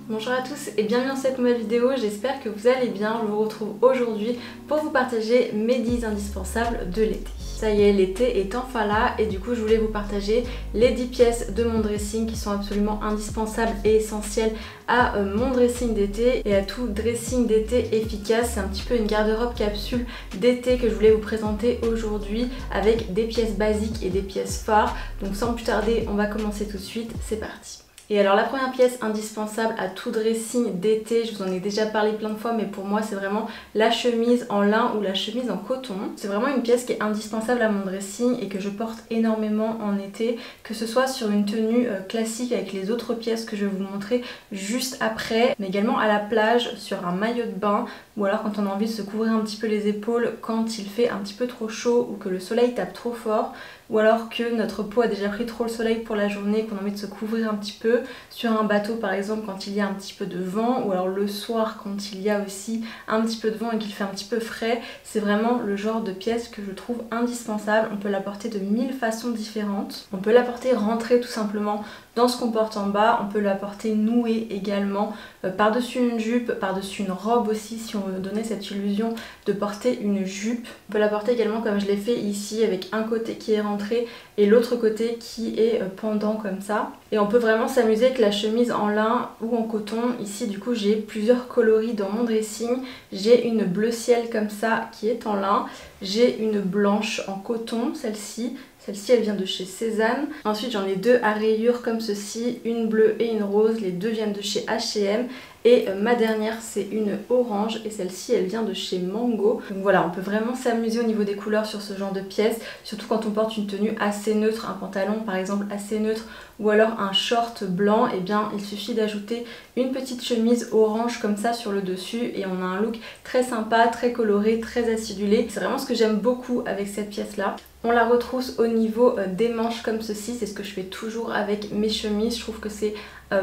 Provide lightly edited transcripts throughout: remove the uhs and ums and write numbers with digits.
Bonjour à tous et bienvenue dans cette nouvelle vidéo, j'espère que vous allez bien. Je vous retrouve aujourd'hui pour vous partager mes 10 indispensables de l'été. Ça y est, l'été est enfin là et du coup je voulais vous partager les 10 pièces de mon dressing qui sont absolument indispensables et essentielles à mon dressing d'été et à tout dressing d'été efficace. C'est un petit peu une garde-robe capsule d'été que je voulais vous présenter aujourd'hui avec des pièces basiques et des pièces phares. Donc sans plus tarder, on va commencer tout de suite, c'est parti. Et alors la première pièce indispensable à tout dressing d'été, je vous en ai déjà parlé plein de fois, mais pour moi c'est vraiment la chemise en lin ou la chemise en coton. C'est vraiment une pièce qui est indispensable à mon dressing et que je porte énormément en été, que ce soit sur une tenue classique avec les autres pièces que je vais vous montrer juste après, mais également à la plage, sur un maillot de bain, ou alors quand on a envie de se couvrir un petit peu les épaules quand il fait un petit peu trop chaud ou que le soleil tape trop fort, ou alors que notre peau a déjà pris trop le soleil pour la journée et qu'on a envie de se couvrir un petit peu, sur un bateau par exemple quand il y a un petit peu de vent, ou alors le soir quand il y a aussi un petit peu de vent et qu'il fait un petit peu frais. C'est vraiment le genre de pièce que je trouve indispensable. On peut la porter de 1000 façons différentes. On peut la porter rentrée tout simplement dans ce qu'on porte en bas, on peut la porter nouée également, par-dessus une jupe, par-dessus une robe aussi si on veut donner cette illusion de porter une jupe. On peut la porter également comme je l'ai fait ici avec un côté qui est rentré et l'autre côté qui est pendant comme ça. Et on peut vraiment s'amuser avec la chemise en lin ou en coton. Ici du coup j'ai plusieurs coloris dans mon dressing. J'ai une bleu ciel comme ça qui est en lin. J'ai une blanche en coton, celle-ci. Celle-ci elle vient de chez Cézanne. Ensuite j'en ai deux à rayures comme ceci, une bleue et une rose. Les deux viennent de chez H&M. Et ma dernière c'est une orange et celle-ci elle vient de chez Mango. Donc voilà, on peut vraiment s'amuser au niveau des couleurs sur ce genre de pièces, surtout quand on porte une tenue assez neutre, un pantalon par exemple assez neutre ou alors un short blanc, et bien il suffit d'ajouter une petite chemise orange comme ça sur le dessus et on a un look très sympa, très coloré, très acidulé. C'est vraiment ce que j'aime beaucoup avec cette pièce là. On la retrousse au niveau des manches comme ceci, c'est ce que je fais toujours avec mes chemises. Je trouve que c'est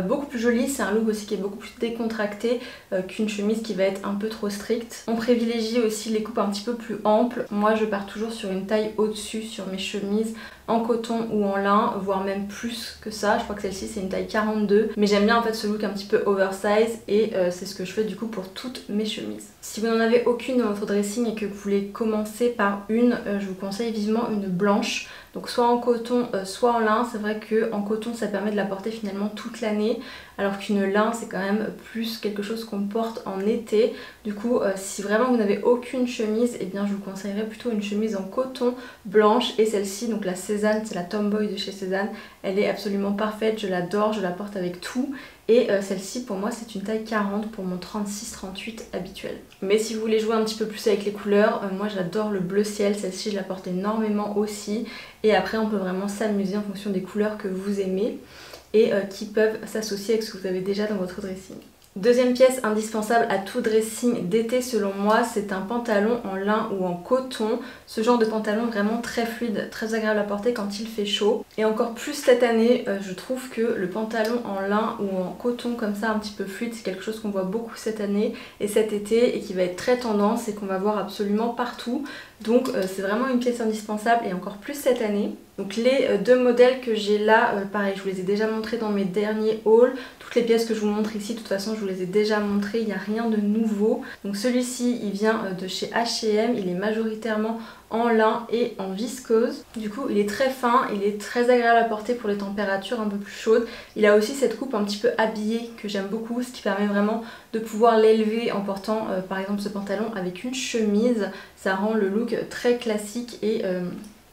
beaucoup plus joli, c'est un look aussi qui est beaucoup plus décontracté qu'une chemise qui va être un peu trop stricte. On privilégie aussi les coupes un petit peu plus amples. Moi je pars toujours sur une taille au-dessus sur mes chemises en coton ou en lin, voire même plus que ça. Je crois que celle-ci c'est une taille 42, mais j'aime bien en fait ce look un petit peu oversize et c'est ce que je fais du coup pour toutes mes chemises. Si vous n'en avez aucune dans votre dressing et que vous voulez commencer par une, je vous conseille vivement une blanche. Donc soit en coton, soit en lin. C'est vrai qu'en coton ça permet de la porter finalement toute l'année, alors qu'une lin c'est quand même plus quelque chose qu'on porte en été. Du coup si vraiment vous n'avez aucune chemise, et bien je vous conseillerais plutôt une chemise en coton blanche. Et celle-ci, donc la Cézanne, c'est la Tomboy de chez Cézanne, elle est absolument parfaite, je l'adore, je la porte avec tout. Et celle-ci pour moi c'est une taille 40 pour mon 36-38 habituel. Mais si vous voulez jouer un petit peu plus avec les couleurs, moi j'adore le bleu ciel, celle-ci je la porte énormément aussi. Et après on peut vraiment s'amuser en fonction des couleurs que vous aimez et qui peuvent s'associer avec ce que vous avez déjà dans votre dressing. Deuxième pièce indispensable à tout dressing d'été selon moi, c'est un pantalon en lin ou en coton. Ce genre de pantalon vraiment très fluide, très agréable à porter quand il fait chaud. Et encore plus cette année, je trouve que le pantalon en lin ou en coton comme ça un petit peu fluide, c'est quelque chose qu'on voit beaucoup cette année et cet été et qui va être très tendance et qu'on va voir absolument partout. Donc c'est vraiment une pièce indispensable et encore plus cette année. Donc les deux modèles que j'ai là, pareil, je vous les ai déjà montrés dans mes derniers hauls. Toutes les pièces que je vous montre ici, de toute façon je vous les ai déjà montrées, il n'y a rien de nouveau. Donc celui-ci il vient de chez H&M, il est majoritairement en lin et en viscose. Du coup il est très fin, il est très agréable à porter pour les températures un peu plus chaudes. Il a aussi cette coupe un petit peu habillée que j'aime beaucoup, ce qui permet vraiment de pouvoir l'élever en portant par exemple ce pantalon avec une chemise. Ça rend le look très classique et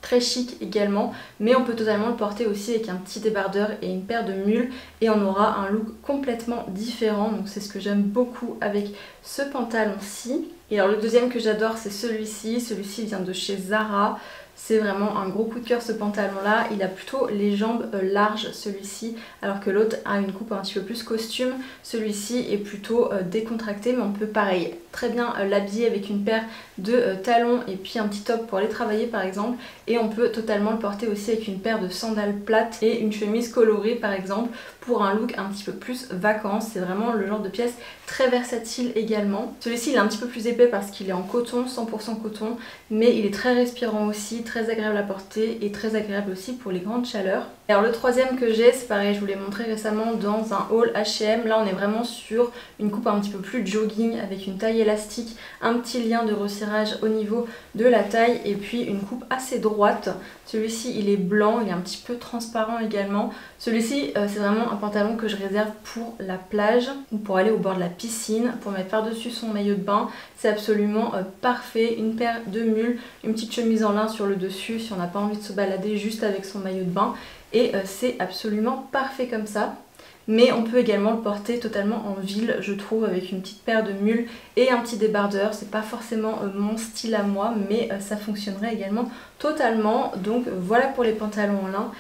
très chic également, mais on peut totalement le porter aussi avec un petit débardeur et une paire de mules et on aura un look complètement différent. Donc c'est ce que j'aime beaucoup avec ce pantalon-ci. Et alors le deuxième que j'adore c'est celui-ci. Celui-ci vient de chez Zara. C'est vraiment un gros coup de cœur ce pantalon là, il a plutôt les jambes larges celui-ci, alors que l'autre a une coupe un petit peu plus costume. Celui-ci est plutôt décontracté, mais on peut pareil très bien l'habiller avec une paire de talons et puis un petit top pour aller travailler par exemple. Et on peut totalement le porter aussi avec une paire de sandales plates et une chemise colorée par exemple pour un look un petit peu plus vacances. C'est vraiment le genre de pièce très versatile également. Celui-ci il est un petit peu plus épais parce qu'il est en coton, 100% coton, mais il est très respirant aussi, très agréable à porter et très agréable aussi pour les grandes chaleurs. Alors le troisième que j'ai, c'est pareil, je vous l'ai montré récemment dans un haul H&M. Là on est vraiment sur une coupe un petit peu plus jogging avec une taille élastique, un petit lien de resserrage au niveau de la taille et puis une coupe assez droite. Celui-ci il est blanc, il est un petit peu transparent également. Celui-ci c'est vraiment un pantalon que je réserve pour la plage ou pour aller au bord de la piscine, pour mettre par-dessus son maillot de bain. C'est absolument parfait. Une paire de mules, une petite chemise en lin sur le dessus si on n'a pas envie de se balader juste avec son maillot de bain. Et c'est absolument parfait comme ça. Mais on peut également le porter totalement en ville, je trouve, avec une petite paire de mules et un petit débardeur. C'est pas forcément mon style à moi, mais ça fonctionnerait également totalement. Donc voilà pour les pantalons en lin,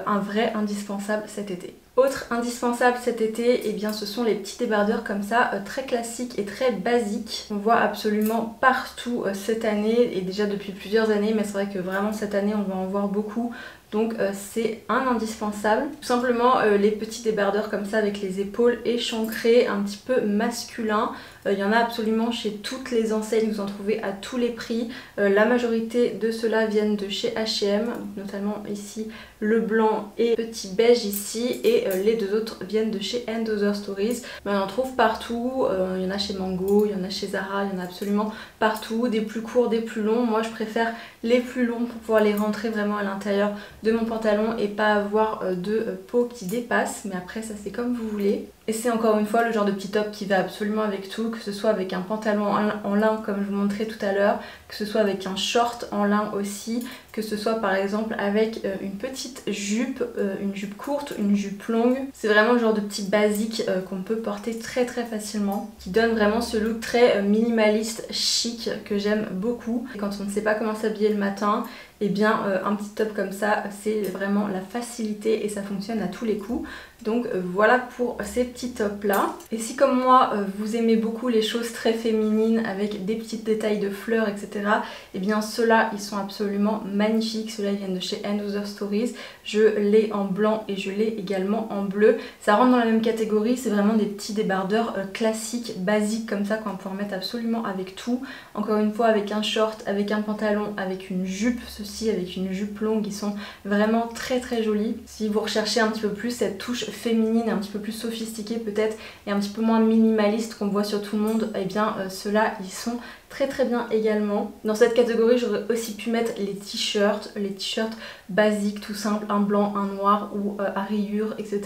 un vrai indispensable cet été. Autre indispensable cet été, eh bien, ce sont les petits débardeurs comme ça, très classiques et très basiques. On voit absolument partout cette année, et déjà depuis plusieurs années, mais c'est vrai que vraiment cette année on va en voir beaucoup. Donc c'est un indispensable. Tout simplement les petits débardeurs comme ça avec les épaules échancrées, un petit peu masculins. Il y en a absolument chez toutes les enseignes, vous en trouvez à tous les prix. La majorité de ceux-là viennent de chez H&M, notamment ici le blanc et le petit beige ici, et les deux autres viennent de chez & Other Stories. Mais on en trouve partout, il y en a chez Mango, il y en a chez Zara, il y en a absolument partout, des plus courts, des plus longs. Moi je préfère les plus longs pour pouvoir les rentrer vraiment à l'intérieur de mon pantalon et pas avoir de peau qui dépasse, mais après ça c'est comme vous voulez. Et c'est encore une fois le genre de petit top qui va absolument avec tout, que ce soit avec un pantalon en lin comme je vous montrais tout à l'heure, que ce soit avec un short en lin aussi, que ce soit par exemple avec une petite jupe, une jupe courte, une jupe longue. C'est vraiment le genre de petit basique qu'on peut porter très facilement, qui donne vraiment ce look très minimaliste, chic, que j'aime beaucoup. Et quand on ne sait pas comment s'habiller le matin, et bien un petit top comme ça, c'est vraiment la facilité et ça fonctionne à tous les coups. Donc voilà pour ces petits tops là. Et si comme moi vous aimez beaucoup les choses très féminines avec des petits détails de fleurs etc, et bien ceux-là ils sont absolument magnifiques. Ceux-là ils viennent de chez & Other Stories. Je l'ai en blanc et je l'ai également en bleu. Ça rentre dans la même catégorie, c'est vraiment des petits débardeurs classiques, basiques comme ça qu'on peut remettre absolument avec tout. Encore une fois avec un short, avec un pantalon, avec une jupe, ceci avec une jupe longue, ils sont vraiment très jolis. Si vous recherchez un petit peu plus cette touche féminine, un petit peu plus sophistiquée peut-être et un petit peu moins minimaliste qu'on voit sur tout le monde, et bien ceux-là ils sont très bien également. Dans cette catégorie j'aurais aussi pu mettre les t-shirts basiques tout simples, un blanc, un noir ou à rayures etc.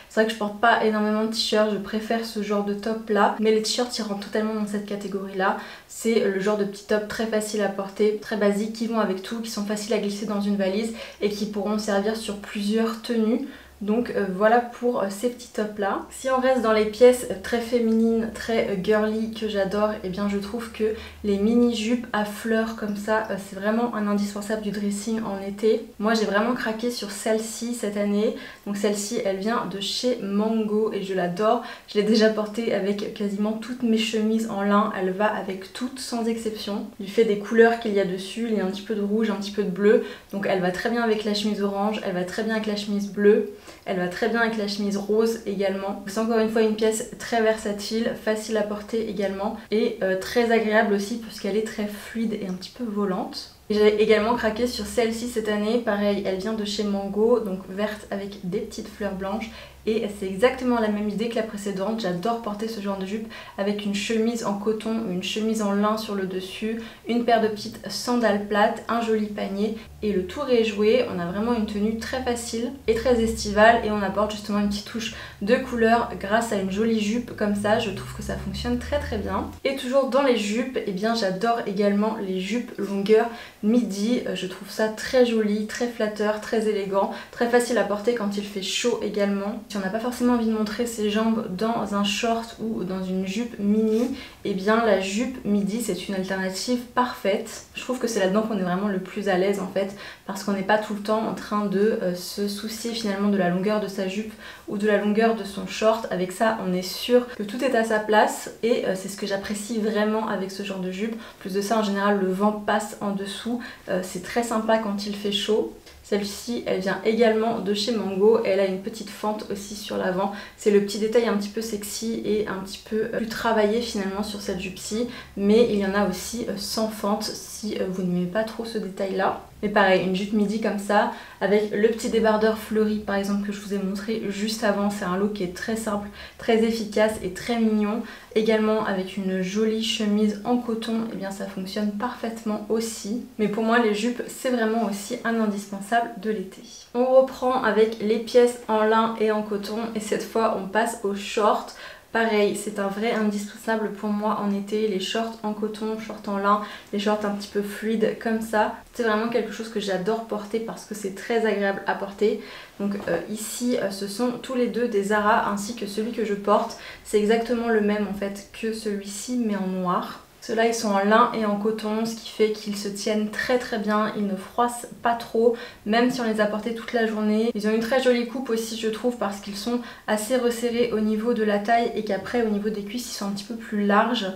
C'est vrai que je porte pas énormément de t-shirts, je préfère ce genre de top là, mais les t-shirts ils rentrent totalement dans cette catégorie là. C'est le genre de petit top très facile à porter, très basique, qui vont avec tout, qui sont faciles à glisser dans une valise et qui pourront servir sur plusieurs tenues. Donc voilà pour ces petits tops là. Si on reste dans les pièces très féminines, très girly que j'adore, et bien je trouve que les mini jupes à fleurs comme ça, c'est vraiment un indispensable du dressing en été. Moi j'ai vraiment craqué sur celle-ci cette année. Donc celle-ci elle vient de chez Mango et je l'adore. Je l'ai déjà portée avec quasiment toutes mes chemises en lin. Elle va avec toutes sans exception. Du fait des couleurs qu'il y a dessus, il y a un petit peu de rouge, un petit peu de bleu. Donc elle va très bien avec la chemise orange, elle va très bien avec la chemise bleue. Elle va très bien avec la chemise rose également. C'est encore une fois une pièce très versatile, facile à porter également et très agréable aussi puisqu'elle est très fluide et un petit peu volante. J'ai également craqué sur celle-ci cette année, pareil, elle vient de chez Mango, donc verte avec des petites fleurs blanches. Et c'est exactement la même idée que la précédente. J'adore porter ce genre de jupe avec une chemise en coton ou une chemise en lin sur le dessus, une paire de petites sandales plates, un joli panier et le tour est joué. On a vraiment une tenue très facile et très estivale et on apporte justement une petite touche de couleur grâce à une jolie jupe comme ça. Je trouve que ça fonctionne très bien. Et toujours dans les jupes, eh bien j'adore également les jupes longueur midi. Je trouve ça très joli, très flatteur, très élégant, très facile à porter quand il fait chaud également. Si on n'a pas forcément envie de montrer ses jambes dans un short ou dans une jupe mini, et bien la jupe midi c'est une alternative parfaite. Je trouve que c'est là-dedans qu'on est vraiment le plus à l'aise en fait, parce qu'on n'est pas tout le temps en train de se soucier finalement de la longueur de sa jupe ou de la longueur de son short. Avec ça on est sûr que tout est à sa place et c'est ce que j'apprécie vraiment avec ce genre de jupe. Plus de ça en général le vent passe en dessous, c'est très sympa quand il fait chaud. Celle-ci, elle vient également de chez Mango. Elle a une petite fente aussi sur l'avant. C'est le petit détail un petit peu sexy et un petit peu plus travaillé finalement sur cette jupe-ci. Mais il y en a aussi sans fente si vous n'aimez pas trop ce détail-là. Mais pareil, une jupe midi comme ça, avec le petit débardeur fleuri par exemple que je vous ai montré juste avant. C'est un look qui est très simple, très efficace et très mignon. Également avec une jolie chemise en coton, et bien ça fonctionne parfaitement aussi. Mais pour moi les jupes c'est vraiment aussi un indispensable de l'été. On reprend avec les pièces en lin et en coton et cette fois on passe aux shorts. Pareil, c'est un vrai indispensable pour moi en été, les shorts en coton, shorts en lin, les shorts un petit peu fluides comme ça. C'est vraiment quelque chose que j'adore porter parce que c'est très agréable à porter. Donc ici, ce sont tous les deux des Zara ainsi que celui que je porte. C'est exactement le même en fait que celui-ci mais en noir. Ceux-là ils sont en lin et en coton, ce qui fait qu'ils se tiennent très très bien, ils ne froissent pas trop, même si on les a portés toute la journée. Ils ont une très jolie coupe aussi je trouve parce qu'ils sont assez resserrés au niveau de la taille et qu'après au niveau des cuisses ils sont un petit peu plus larges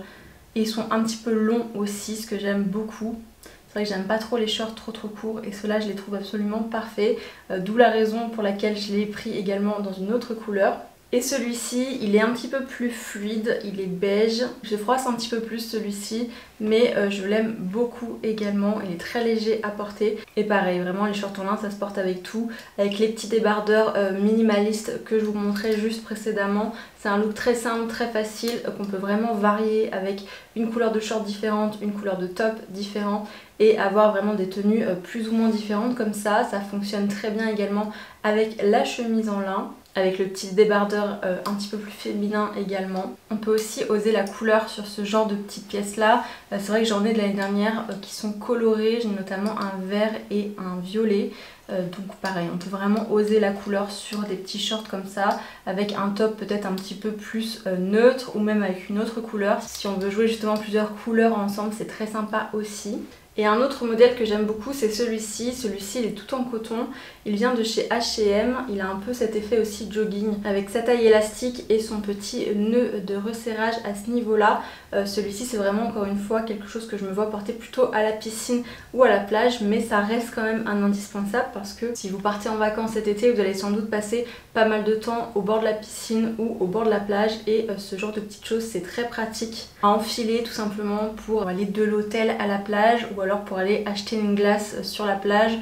et ils sont un petit peu longs aussi, ce que j'aime beaucoup. C'est vrai que j'aime pas trop les shorts trop courts et ceux-là je les trouve absolument parfaits, d'où la raison pour laquelle je l'ai pris également dans une autre couleur. Et celui-ci, il est un petit peu plus fluide, il est beige. Je froisse un petit peu plus celui-ci, mais je l'aime beaucoup également. Il est très léger à porter. Et pareil, vraiment les shorts en lin, ça se porte avec tout. Avec les petits débardeurs minimalistes que je vous montrais juste précédemment. C'est un look très simple, très facile, qu'on peut vraiment varier avec une couleur de short différente, une couleur de top différent. Et avoir vraiment des tenues plus ou moins différentes comme ça. Ça fonctionne très bien également avec la chemise en lin, avec le petit débardeur un petit peu plus féminin également. On peut aussi oser la couleur sur ce genre de petites pièces là. C'est vrai que j'en ai de l'année dernière qui sont colorées, j'ai notamment un vert et un violet. Donc pareil, on peut vraiment oser la couleur sur des petits shorts comme ça, avec un top peut-être un petit peu plus neutre ou même avec une autre couleur. Si on veut jouer justement plusieurs couleurs ensemble, c'est très sympa aussi. Et un autre modèle que j'aime beaucoup c'est celui-ci. Celui-ci il est tout en coton, il vient de chez H&M, il a un peu cet effet aussi jogging avec sa taille élastique et son petit nœud de resserrage à ce niveau-là. Celui-ci c'est vraiment encore une fois quelque chose que je me vois porter plutôt à la piscine ou à la plage, mais ça reste quand même un indispensable parce que si vous partez en vacances cet été vous allez sans doute passer pas mal de temps au bord de la piscine ou au bord de la plage et ce genre de petites choses c'est très pratique à enfiler tout simplement pour aller de l'hôtel à la plage ou alors pour aller acheter une glace sur la plage,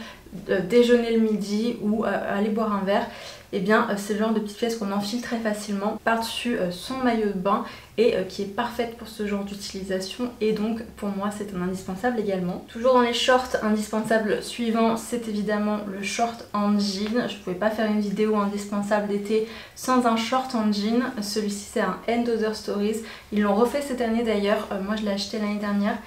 déjeuner le midi ou aller boire un verre. Et bien c'est le genre de petite pièce qu'on enfile très facilement par-dessus son maillot de bain et qui est parfaite pour ce genre d'utilisation et donc pour moi c'est un indispensable également. Toujours dans les shorts, indispensable suivant c'est évidemment le short en jean. Je pouvais pas faire une vidéo indispensable d'été sans un short en jean. Celui-ci c'est un End Other Stories. Ils l'ont refait cette année d'ailleurs, moi je l'ai acheté l'année dernière.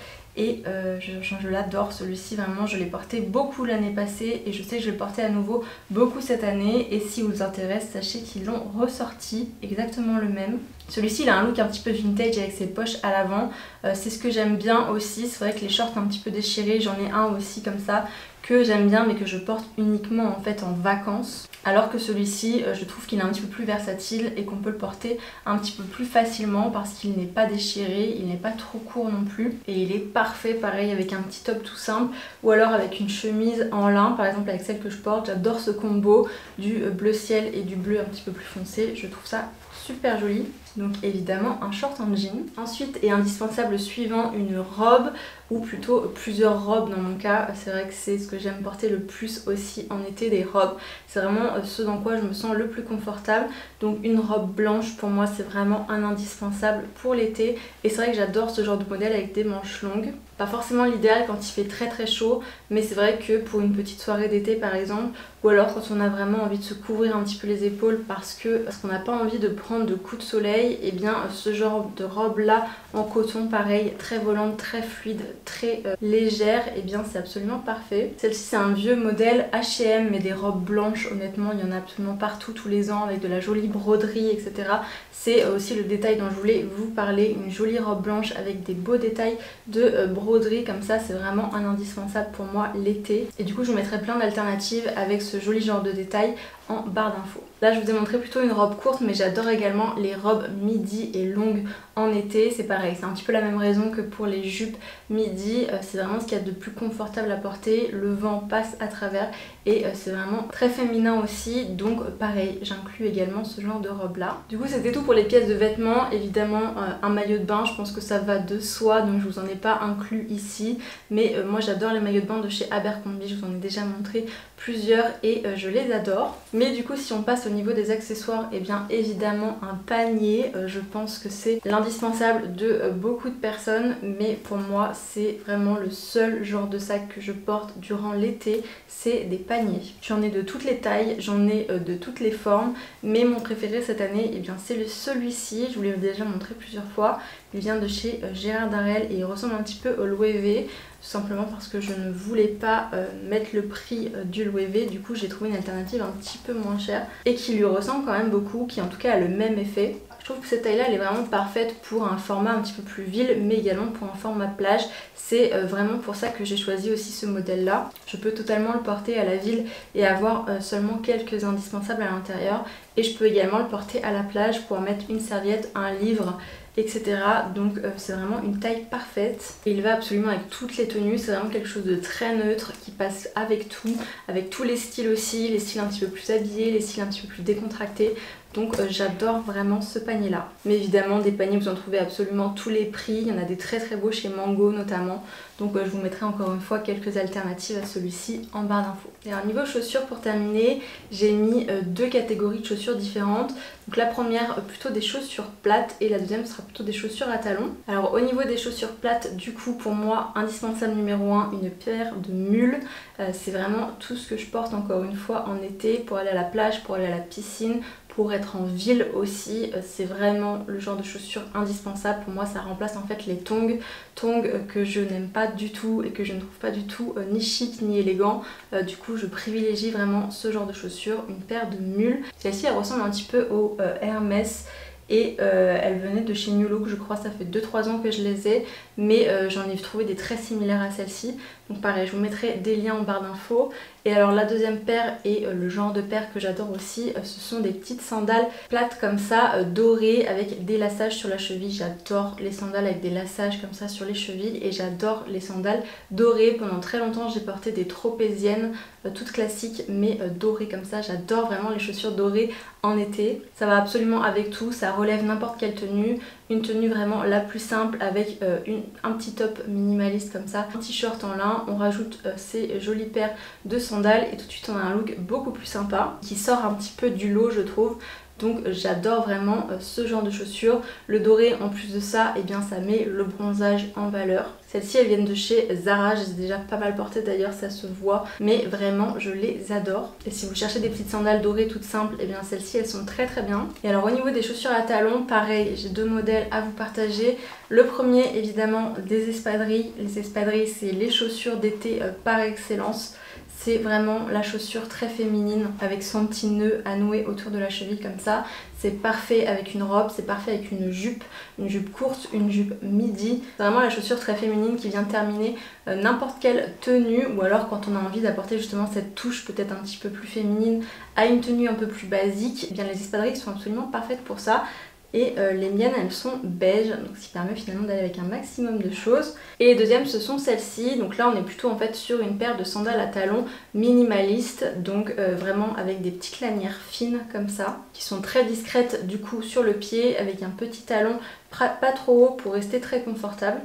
Et je l'adore celui-ci, vraiment je l'ai porté beaucoup l'année passée et je sais que je vais le porter à nouveau beaucoup cette année. Et si vous intéresse, sachez qu'ils l'ont ressorti, exactement le même. Celui-ci il a un look un petit peu vintage avec ses poches à l'avant, c'est ce que j'aime bien aussi. C'est vrai que les shorts un petit peu déchirés, j'en ai un aussi comme ça que j'aime bien mais que je porte uniquement en fait en vacances. Alors que celui-ci je trouve qu'il est un petit peu plus versatile et qu'on peut le porter un petit peu plus facilement parce qu'il n'est pas déchiré, il n'est pas trop court non plus et il est parfait pareil avec un petit top tout simple ou alors avec une chemise en lin par exemple avec celle que je porte. J'adore ce combo du bleu ciel et du bleu un petit peu plus foncé, je trouve ça super joli. Donc évidemment un short en jean. Ensuite est indispensable suivant une robe ou plutôt plusieurs robes dans mon cas. C'est vrai que c'est ce que j'aime porter le plus aussi en été, des robes. C'est vraiment ce dans quoi je me sens le plus confortable. Donc une robe blanche pour moi c'est vraiment un indispensable pour l'été. Et c'est vrai que j'adore ce genre de modèle avec des manches longues. Pas forcément l'idéal quand il fait très chaud, mais c'est vrai que pour une petite soirée d'été par exemple, ou alors quand on a vraiment envie de se couvrir un petit peu les épaules parce qu'on n'a pas envie de prendre de coups de soleil, et bien ce genre de robe là en coton pareil, très volante, très fluide, très légère, et bien c'est absolument parfait. Celle-ci c'est un vieux modèle H&M mais des robes blanches, honnêtement il y en a absolument partout tous les ans avec de la jolie broderie etc. C'est aussi le détail dont je voulais vous parler, une jolie robe blanche avec des beaux détails de broderie comme ça, c'est vraiment un indispensable pour moi l'été. Et du coup je vous mettrai plein d'alternatives avec ce joli genre de détails en barre d'infos. Là je vous ai montré plutôt une robe courte, mais j'adore également les robes midi et longues en été. C'est pareil, c'est un petit peu la même raison que pour les jupes midi. C'est vraiment ce qu'il y a de plus confortable à porter, le vent passe à travers et c'est vraiment très féminin aussi. Donc pareil, j'inclus également ce genre de robe là. Du coup c'était tout pour les pièces de vêtements. Évidemment un maillot de bain, je pense que ça va de soi, donc je vous en ai pas inclus ici. Mais moi j'adore les maillots de bain de chez Abercrombie, je vous en ai déjà montré plusieurs et je les adore. Mais du coup si on passe au niveau des accessoires, et bien évidemment un panier, je pense que c'est l'indispensable de beaucoup de personnes, mais pour moi c'est vraiment le seul genre de sac que je porte durant l'été, c'est des paniers. J'en ai de toutes les tailles, j'en ai de toutes les formes, mais mon préféré cette année, et bien c'est celui-ci, je vous l'ai déjà montré plusieurs fois. Il vient de chez Gérard Darel et il ressemble un petit peu au Loewe, tout simplement parce que je ne voulais pas mettre le prix du Loewe. Du coup j'ai trouvé une alternative un petit peu moins chère et qui lui ressemble quand même beaucoup, qui en tout cas a le même effet. Je trouve que cette taille là elle est vraiment parfaite pour un format un petit peu plus ville, mais également pour un format plage. C'est vraiment pour ça que j'ai choisi aussi ce modèle là. Je peux totalement le porter à la ville et avoir seulement quelques indispensables à l'intérieur, et je peux également le porter à la plage pour mettre une serviette, un livre, etc. Donc c'est vraiment une taille parfaite et il va absolument avec toutes les tenues. C'est vraiment quelque chose de très neutre qui passe avec tout, avec tous les styles aussi, les styles un petit peu plus habillés, les styles un petit peu plus décontractés. Donc j'adore vraiment ce panier là. Mais évidemment des paniers vous en trouvez absolument tous les prix, il y en a des très très beaux chez Mango notamment. Donc je vous mettrai encore une fois quelques alternatives à celui-ci en barre d'infos. Et alors niveau chaussures pour terminer, j'ai mis deux catégories de chaussures différentes. Donc la première plutôt des chaussures plates et la deuxième sera plutôt des chaussures à talons. Alors au niveau des chaussures plates, du coup pour moi indispensable numéro 1, une paire de mules. C'est vraiment tout ce que je porte encore une fois en été pour aller à la plage, pour aller à la piscine, pour être en ville aussi. C'est vraiment le genre de chaussures indispensable. Pour moi ça remplace en fait les tongs que je n'aime pas du tout et que je ne trouve pas du tout ni chic ni élégant. Du coup je privilégie vraiment ce genre de chaussures, une paire de mules. Celle-ci elle ressemble un petit peu au Hermès et elle venait de chez New Look, je crois. Ça fait 2-3 ans que je les ai, mais j'en ai trouvé des très similaires à celle-ci. Donc pareil, je vous mettrai des liens en barre d'infos. Et alors la deuxième paire et le genre de paire que j'adore aussi, ce sont des petites sandales plates comme ça, dorées avec des lassages sur la cheville. J'adore les sandales avec des lassages comme ça sur les chevilles et j'adore les sandales dorées. Pendant très longtemps j'ai porté des tropéziennes toutes classiques mais dorées comme ça. J'adore vraiment les chaussures dorées en été. Ça va absolument avec tout, ça relève n'importe quelle tenue. Une tenue vraiment la plus simple avec un petit top minimaliste comme ça, un t-shirt en lin, on rajoute ces jolies paires de sandales et tout de suite on a un look beaucoup plus sympa qui sort un petit peu du lot je trouve. Donc j'adore vraiment ce genre de chaussures. Le doré en plus de ça, et bien ça met le bronzage en valeur. Celles-ci elles viennent de chez Zara, je les ai déjà pas mal portées d'ailleurs, ça se voit, mais vraiment je les adore. Et si vous cherchez des petites sandales dorées toutes simples, et bien celles-ci elles sont très très bien. Et alors au niveau des chaussures à talons, pareil, j'ai deux modèles à vous partager. Le premier évidemment des espadrilles. Les espadrilles c'est les chaussures d'été par excellence. C'est vraiment la chaussure très féminine avec son petit nœud à nouer autour de la cheville comme ça. C'est parfait avec une robe, c'est parfait avec une jupe courte, une jupe midi. C'est vraiment la chaussure très féminine qui vient terminer n'importe quelle tenue, ou alors quand on a envie d'apporter justement cette touche peut-être un petit peu plus féminine à une tenue un peu plus basique. Eh bien les espadrilles sont absolument parfaites pour ça. Et les miennes elles sont beige, donc ce qui permet finalement d'aller avec un maximum de choses. Et les deuxièmes ce sont celles-ci, donc là on est plutôt en fait sur une paire de sandales à talons minimalistes, donc vraiment avec des petites lanières fines comme ça, qui sont très discrètes du coup sur le pied, avec un petit talon pas trop haut pour rester très confortable.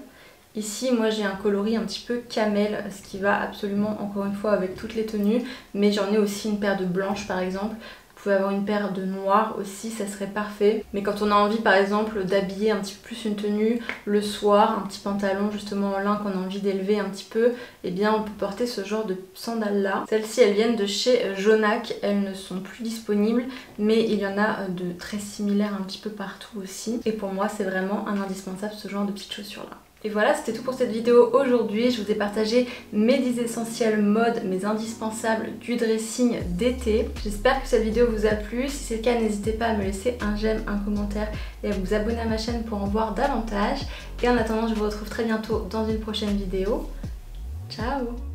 Ici moi j'ai un coloris un petit peu camel, ce qui va absolument encore une fois avec toutes les tenues, mais j'en ai aussi une paire de blanches par exemple. Vous pouvez avoir une paire de noir aussi, ça serait parfait. Mais quand on a envie par exemple d'habiller un petit peu plus une tenue le soir, un petit pantalon justement en lin qu'on a envie d'élever un petit peu, eh bien on peut porter ce genre de sandales là. Celles-ci elles viennent de chez Jonac, elles ne sont plus disponibles, mais il y en a de très similaires un petit peu partout aussi. Et pour moi c'est vraiment un indispensable ce genre de petites chaussures là. Et voilà, c'était tout pour cette vidéo aujourd'hui. Je vous ai partagé mes 10 essentiels mode, mes indispensables du dressing d'été. J'espère que cette vidéo vous a plu. Si c'est le cas, n'hésitez pas à me laisser un j'aime, un commentaire et à vous abonner à ma chaîne pour en voir davantage. Et en attendant, je vous retrouve très bientôt dans une prochaine vidéo. Ciao!